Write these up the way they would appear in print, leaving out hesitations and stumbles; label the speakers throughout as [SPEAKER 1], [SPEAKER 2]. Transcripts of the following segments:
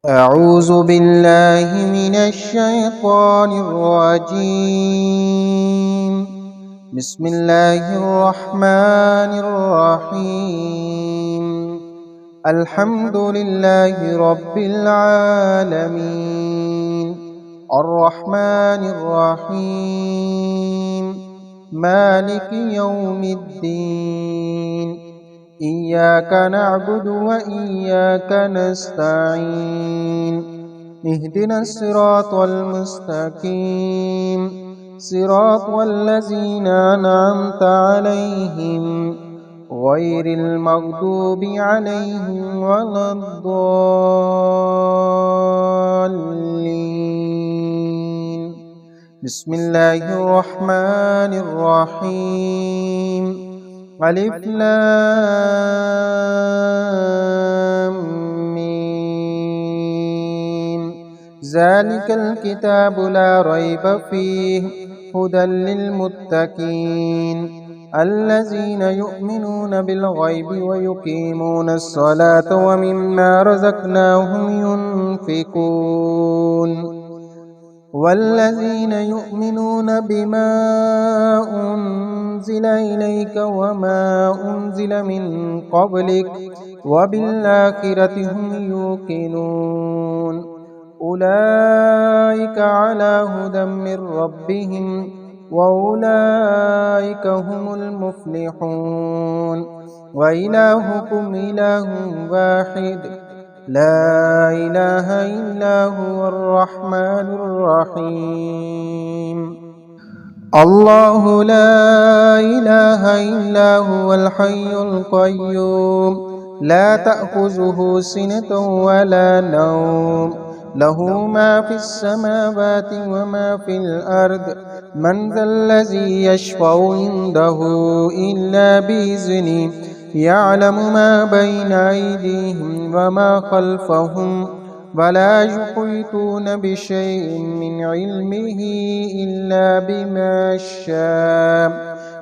[SPEAKER 1] أعوذ بالله من الشيطان الرجيم. بسم الله الرحمن الرحيم. الحمد لله رب العالمين، الرحمن الرحيم، مالك يوم الدين. إياك نعبد وإياك نستعين. اهدنا الصراط المستقيم، صراط الذين أنعمت عليهم غير المغضوب عليهم ولا الضالين. بسم الله الرحمن الرحيم. ألف لام ميم. ذلك الكتاب لا ريب فيه هدى للمتقين الذين يؤمنون بالغيب ويقيمون الصلاة ومما رزقناهم ينفقون والذين يؤمنون بما أنزل إليك وما أنزل من قبلك وبالآخرة هم يوقنون أولئك على هدى من ربهم وأولئك هم المفلحون. وإلهكم إله واحد لا إله إلا هو الرحمن الرحيم. الله لا إله إلا هو الحي القيوم لا تأخذه سنة ولا نوم له ما في السماوات وما في الأرض من ذا الذي يشفع عنده إلا بإذنه يعلم ما بين أيديهم وما خلفهم ولا يحيطون بشيء من علمه إلا بما شاء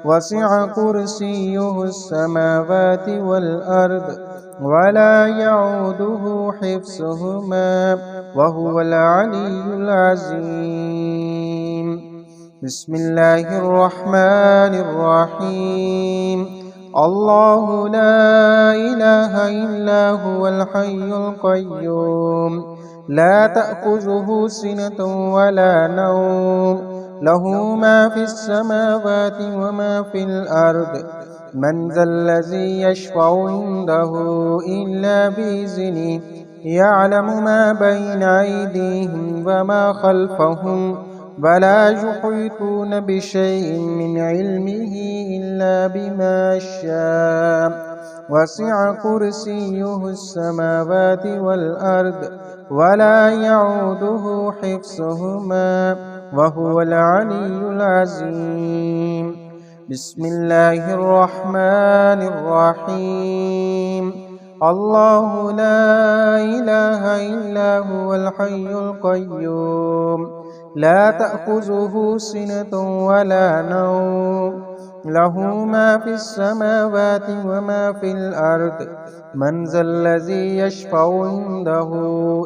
[SPEAKER 1] وسع كرسيه السماوات والأرض ولا يعوده حفظهما وهو العلي العظيم. بسم الله الرحمن الرحيم. الله لا إله إلا هو الحي القيوم لا تأخذه سنة ولا نوم له ما في السماوات وما في الأرض من ذا الذي يشفع عنده إلا بإذنه يعلم ما بين أيديهم وما خلفهم ولا يحيطون بشيء من علمه إلا بما شاء وسع كرسيه السماوات والأرض ولا يعوده حفظهما وهو العلي العظيم. بسم الله الرحمن الرحيم. الله لا إله إلا هو الحي القيوم لا تأخذه سنة ولا نوم له ما في السماوات وما في الأرض من ذا الذي يشفع عنده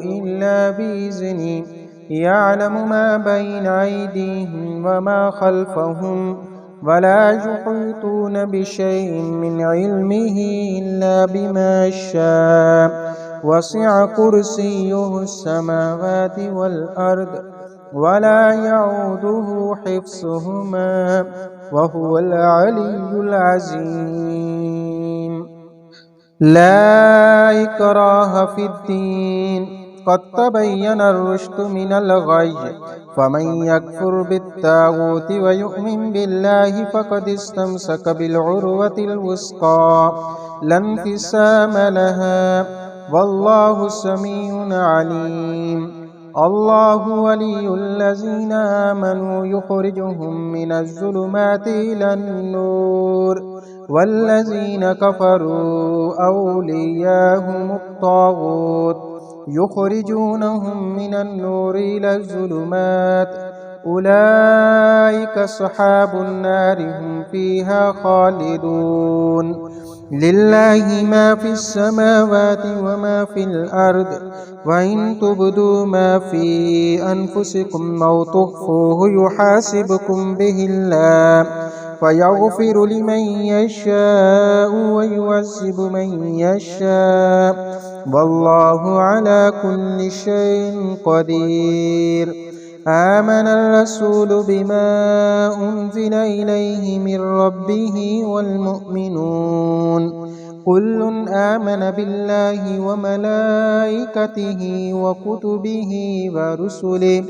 [SPEAKER 1] إلا بإذنه يعلم ما بين أيديهم وما خلفهم ولا يحيطون بشيء من علمه إلا بما شاء وسع كرسيه السماوات والأرض ولا يعوده حفظهما وهو العلي العظيم. لا إكراه في الدين قد تبين الرشد من الغي فمن يكفر بالطاغوت ويؤمن بالله فقد استمسك بالعروة الوثقى لا انفصام لها والله سميع عليم. الله ولي الذين آمنوا يخرجهم من الظلمات إلى النور والذين كفروا أولياءهم الطاغوت يخرجونهم من النور إلى الظلمات أولئك أصحاب النار هم فيها خالدون لله ما في السماوات وما في الأرض وإن تبدوا ما في أنفسكم أو تخفوه يحاسبكم به الله فيغفر لمن يشاء ويعذب من يشاء والله على كل شيء قدير آمن الرسول بما أنزل إليه من ربه والمؤمنون كل آمن بالله وملائكته وكتبه ورسله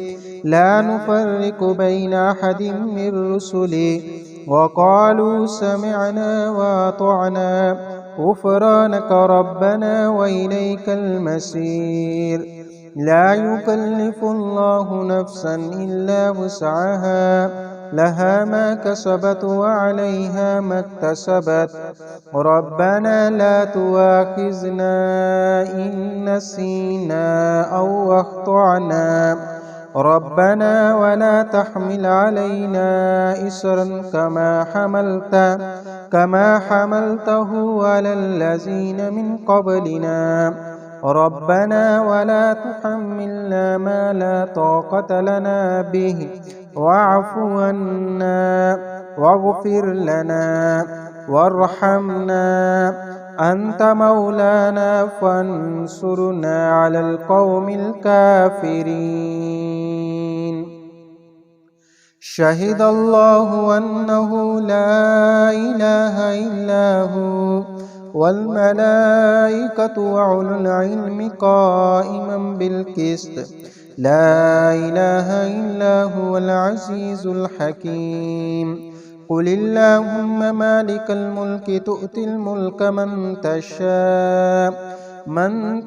[SPEAKER 1] لا نفرق بين أحد من رسله وقالوا سمعنا وأطعنا غفرانك ربنا وإليك المصير لا يكلف الله نفسا إلا وسعها لها ما كسبت وعليها ما اكتسبت ربنا لا تؤاخذنا إن نسينا أو أخطأنا ربنا ولا تحمل علينا إصرا كما حملته على الذين من قبلنا ربنا ولا تحملنا ما لا طاقة لنا به واعف عنا واغفر لنا وارحمنا أنت مولانا فانصرنا على القوم الكافرين شهد الله أنه لا إله إلا هو والملائكة وأولو العلم قائما بالقسط لا إله إلا هو العزيز الحكيم قل اللهم مالك الملك تؤتي الملك من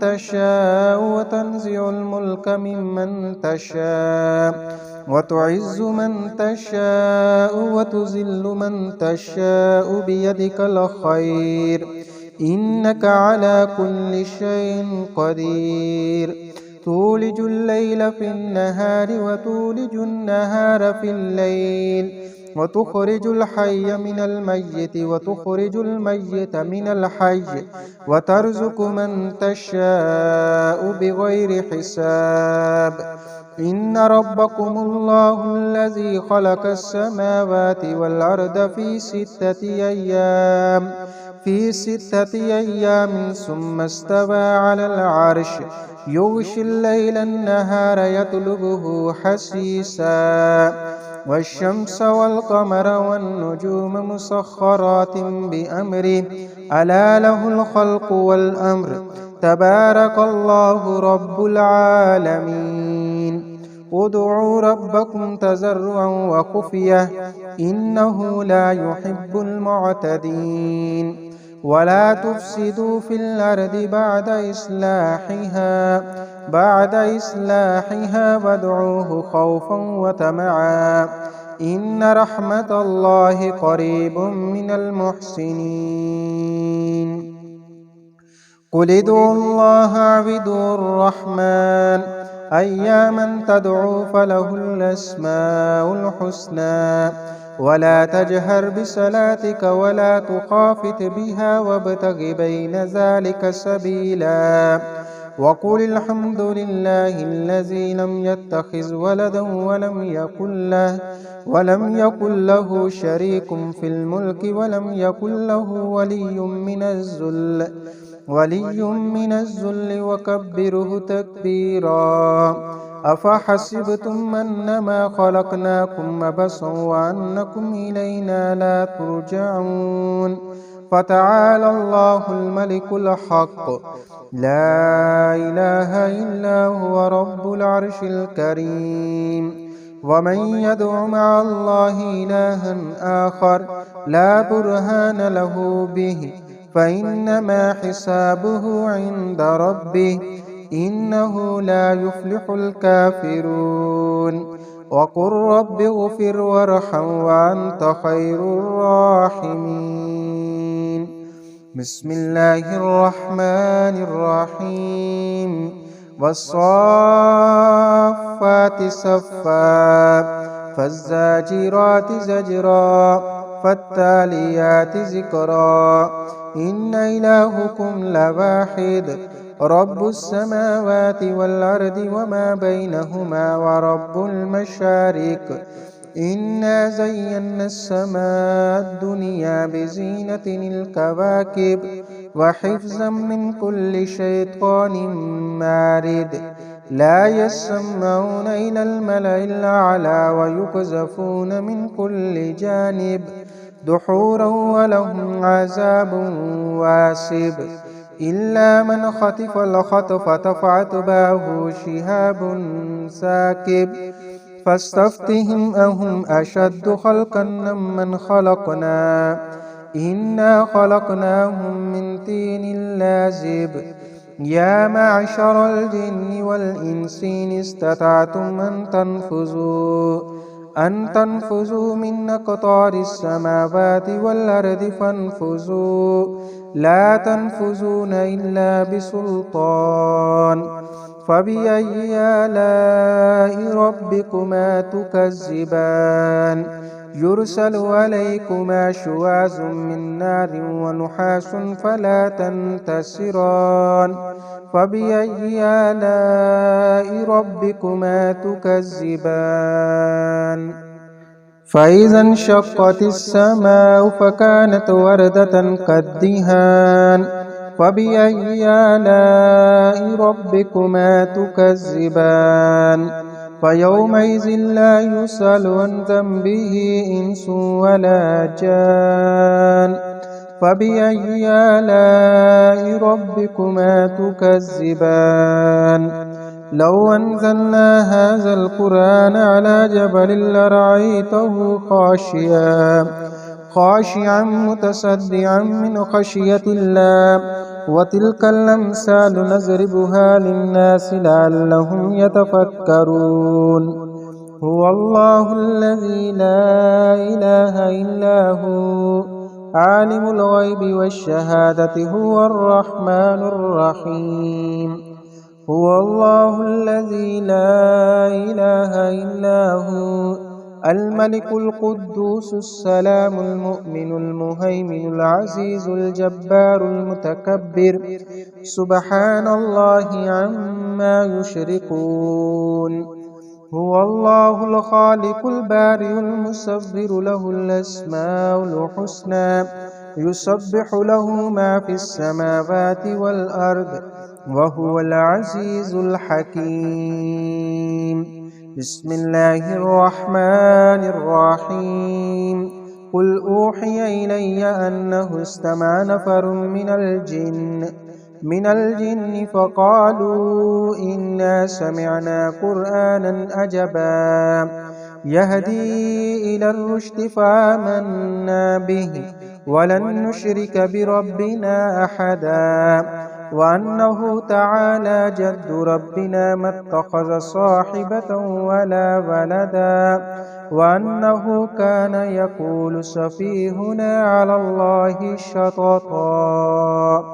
[SPEAKER 1] تشاء وتنزع الملك ممن تشاء وتعز من تشاء وتذل من تشاء بيدك الخير إنك على كل شيء قدير تولج الليل في النهار وتولج النهار في الليل وتخرج الحي من الميت وتخرج الميت من الحي وترزق من تشاء بغير حساب إن ربكم الله الذي خلق السماوات والأرض في ستة أيام ثم استوى على العرش يغشي الليل النهار يطلبه حسيسا والشمس والقمر والنجوم مسخرات بأمره ألا له الخلق والأمر تبارك الله رب العالمين ادعوا ربكم تضرعا وخفية إنه لا يحب المعتدين ولا تفسدوا في الأرض بعد إصلاحها وادعوه خوفا وطمعا إن رحمة الله قريب من المحسنين قل ادعوا الله اعبدوا الرحمن أياما تدعوا فله الأسماء الحسنى ولا تجهر بصلاتك ولا تخافت بها وابتغ بين ذلك سبيلا وقل الحمد لله الذي لم يتخذ ولدا ولم يكن له شريك في الملك ولم يكن له ولي من الذل وكبره تكبيرا أفحسبتم أنما خلقناكم عبثا وأنكم إلينا لا ترجعون فتعالى الله الملك الحق لا إله إلا هو رب العرش الكريم ومن يدع مع الله إلها آخر لا برهان له به فإنما حسابه عند ربه إنه لا يفلح الكافرون وقل رب اغفر وارحم وأنت خير الراحمين بسم الله الرحمن الرحيم والصافات صفا فالزاجرات زجرا فالتاليات ذكرا إن إلهكم لواحد رب السماوات والأرض وما بينهما ورب المشارق إنا زينا السماء الدنيا بزينة الكواكب وحفظا من كل شيطان مارد لا يسمعون إلى الملأ الأعلى ويقذفون من كل جانب دحورا ولهم عذاب واسب إلا من خطف الخطفة فأتبعه شهاب ساكب فاستفتهم أهم أشد خلقا ممن خلقنا إنا خلقناهم من طين لازب يا معشر الجن والإنس إن استطعتم أن تنفذوا من أقطار السماوات والأرض فانفذوا لا تنفذون إلا بسلطان فبأي آلاء ربكما تكذبان يرسل عليكما شواظ من نار ونحاس فلا تنتصران فبأي آلاء ربكما تكذبان فإذا انشقت السماء فكانت وردة كالدهان فبأي آلاء ربكما تكذبان فيومئذ لا يسأل عن ذنبه إنس ولا جان فبأي آلاء ربكما تكذبان لو أنزلنا هذا القرآن على جبل لرأيته خاشعا متصدعا من خشية الله وتلك الأمثال نضربها للناس لعلهم يتفكرون هو الله الذي لا إله إلا هو عالم الغيب والشهادة هو الرحمن الرحيم هو الله الذي لا إله إلا هو الملك القدوس السلام المؤمن المهيمن العزيز الجبار المتكبر سبحان الله عما يشركون هو الله الخالق البارئ المصور له الأسماء الحسنى يسبح له ما في السماوات والأرض وهو العزيز الحكيم بسم الله الرحمن الرحيم قل أوحي إلي أنه استمع نفر من الجن فقالوا إنا سمعنا قرآنا عجبا يهدي إلى الرشد فآمنا به ولن نشرك بربنا أحدا وأنه تعالى جد ربنا ما اتخذ صاحبة ولا ولدا وأنه كان يقول سفيهنا على الله شططا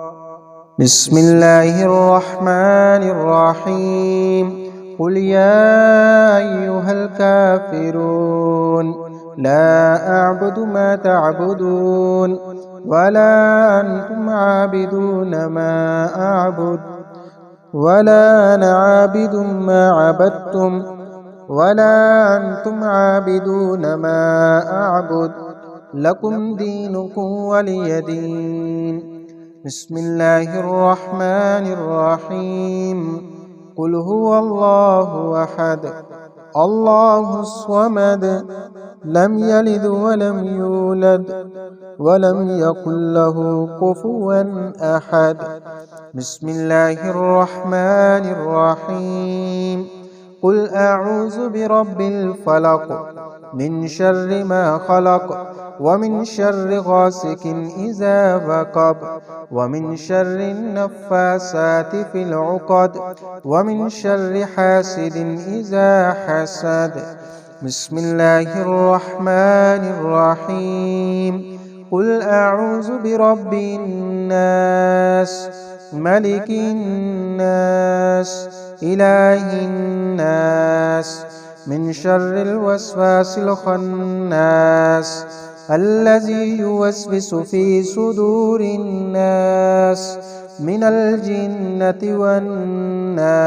[SPEAKER 1] بسم الله الرحمن الرحيم قل يا أيها الكافرون لا أعبد ما تعبدون ولا أنتم عابدون ما أعبد ولا أنا عابد ما عبدتم ولا أنتم عابدون ما أعبد لكم دينكم ولي دين بسم الله الرحمن الرحيم قل هو الله أحد الله الصمد لم يلد ولم يولد ولم يكن له كفوا أحد بسم الله الرحمن الرحيم قل أعوذ برب الفلق من شر ما خلق ومن شر غاسق إذا وقب ومن شر النفاسات في العقد ومن شر حاسد إذا حسد بسم الله الرحمن الرحيم قل أعوذ برب الناس ملك الناس إله الناس من شر الوسواس الخناس الذي يوسوس في صدور الناس من الجنة والناس.